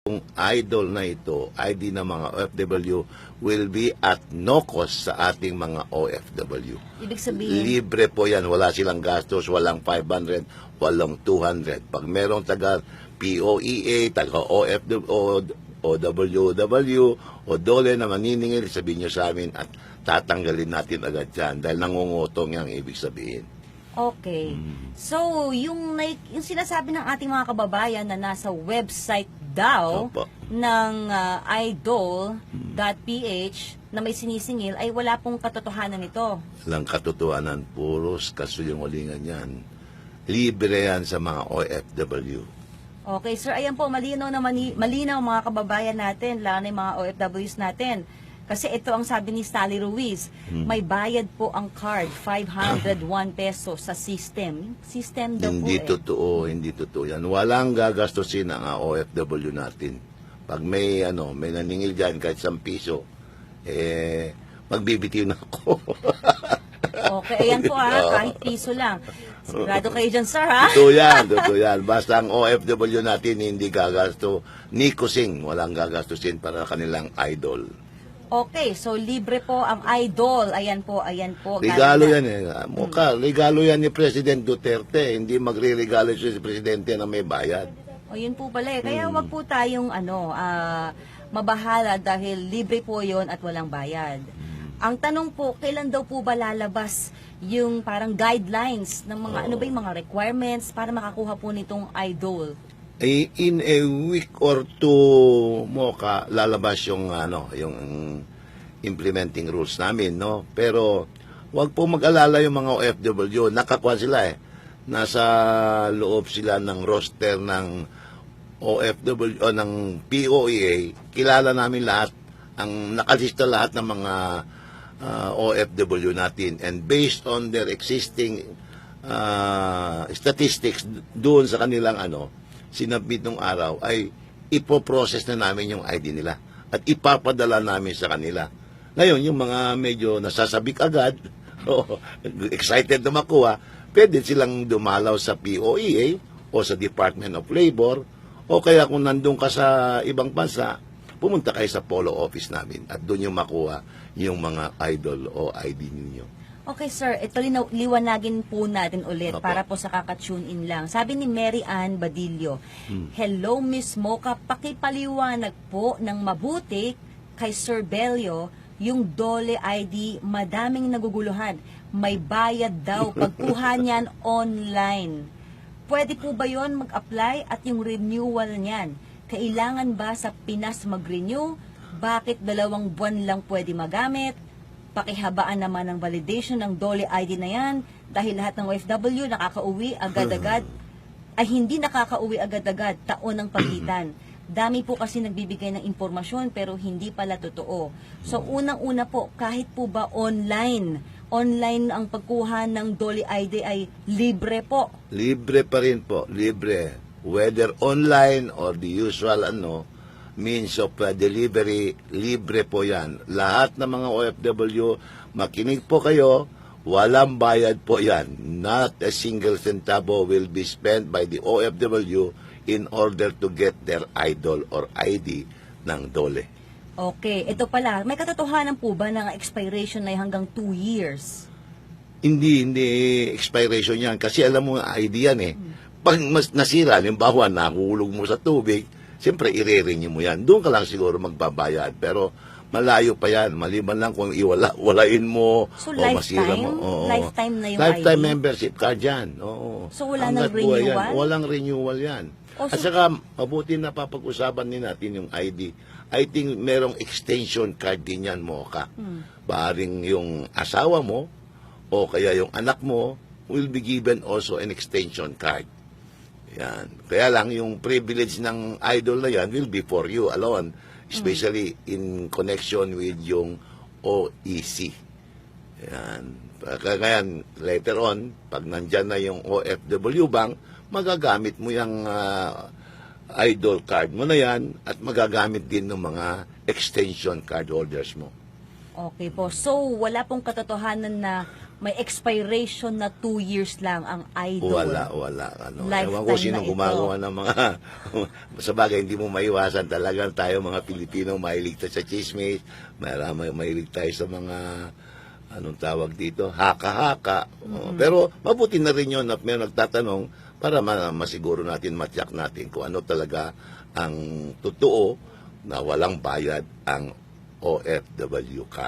Yung idol na ito, ID ng mga OFW, will be at no cost sa ating mga OFW. Ibig sabihin, Libre po yan. Wala silang gastos, walang 500, walang 200. Pag merong taga POEA, taga OWW, o DOLE na maniningil, sabihin nyo sa amin at tatanggalin natin agad yan dahil nangungutong yung ibig sabihin. okay. So, yung sinasabi ng ating mga kababayan na nasa website daw Opo. ng idol.ph na may sinisingil ay wala pong katotohanan ito. Walang katotohanan, puros kasulungulingan yan. Libre yan sa mga OFW. Okay, sir, ayan po, malinaw na malinaw mga kababayan natin, lalo na yung mga OFWs natin. Kasi ito ang sabi ni Sally Ruiz, may bayad po ang card, 501 pesos sa system. System daw po Hindi totoo, hindi totoo yan. Walang gagastusin ang OFW natin. Pag may naningil dyan kahit 1 piso, magbibitiw na ako. Okay, ayan po kahit piso lang. Sigurado kayo dyan, sir, ha? Totoo yan. Basta ang OFW natin hindi gagasto, ni kusing, walang gagastusin para kanilang idol. Okay, so libre po ang idol. Ayan po. Regalo yan regalo yan ni President Duterte. Hindi magre-regalo siya si Presidente na may bayad. O yun po pala eh. Kaya wag po tayong mabahala dahil libre po yon at walang bayad. Ang tanong po, kailan daw po ba lalabas yung parang guidelines ng mga yung mga requirements para makakuha po nitong idol? In a week or two lalabas yung yung implementing rules namin, no? Pero wag po mag-alala yung mga OFW, nakakuha sila nasa loob sila ng roster ng OFW o ng POEA. Kilala namin lahat, ang nakalista lahat ng mga OFW natin, and based on their existing statistics doon sa kanilang sinabit nung araw, ay ipoprocess na namin yung ID nila at ipapadala namin sa kanila. Ngayon, yung mga medyo nasasabik agad, excited na makuha, pwede silang dumalaw sa POEA o sa Department of Labor, o kaya kung nandun ka sa ibang bansa, pumunta kayo sa polo office namin at doon yung makuha yung mga idol o ID ninyo. Okay, sir. Ito liwanagin po natin ulit Opo. para po sa kaka-tune in lang. Sabi ni Mary Ann Badillo, Hello, Miss Mocha. Pakipaliwanag po ng mabuti kay Sir Belio yung DOLE ID. Madaming naguguluhan. May bayad daw. Pagkuha niyan online. Pwede po ba yon mag-apply at yung renewal niyan? Kailangan ba sa Pinas mag-renew? Bakit 2 buwan lang pwede magamit? Pakihabaan naman ng validation ng DOLE ID na yan dahil lahat ng OFW nakakauwi agad-agad ay hindi nakakauwi agad-agad, taon ng pagitan. Dami po kasi nagbibigay ng impormasyon pero hindi pala totoo. So unang-una po, kahit po ba online ang pagkuha ng DOLE ID ay libre po. Libre pa rin po, libre. Whether online or the usual means of delivery, libre po yan. Lahat ng mga OFW, makinig po kayo, walang bayad po yan. Not a single centavo will be spent by the OFW in order to get their idol or ID ng DOLE. Okay, ito pala, may katotohanan po ba ng expiration na hanggang 2 years? Hindi expiration yan. Kasi alam mo, ID yan Pag mas nasira, halimbawa, nahulog mo sa tubig, siyempre, i-renew mo yan. Doon ka lang siguro magbabayad. Pero malayo pa yan. Maliban lang kung walain mo So, o masira mo. lifetime na yung Lifetime ID? membership card yan. Oo. So, wala Hanggat nang buhay yan. renewal? Walang renewal yan. Oh, At so- saka, mabuti na papag-usapan din natin yung ID. I think merong extension card din yan mo ka. Baring yung asawa mo o kaya yung anak mo will be given also an extension card. Yan. Kaya lang, yung privilege ng idol na yan will be for you alone, especially in connection with yung OEC. Yan. Kaya later on, pag nandyan na yung OFW bank, magagamit mo yung idol card mo na yan at magagamit din ng mga extension card holders mo. Okay po. So, wala pong katotohanan na may expiration na 2 years lang ang idol. Wala. Lifetime Ewan ko sino na ito. gumagawa ng mga... sa bagay, hindi mo maiwasan talagang tayo mga Pilipino, mahilig tayo sa chismis, mahilig tayo sa mga... Anong tawag dito? Haka-haka. Pero mabuti na rin yun at may nagtatanong para masiguro natin, matyak natin kung ano talaga ang totoo na walang bayad ang OFW card.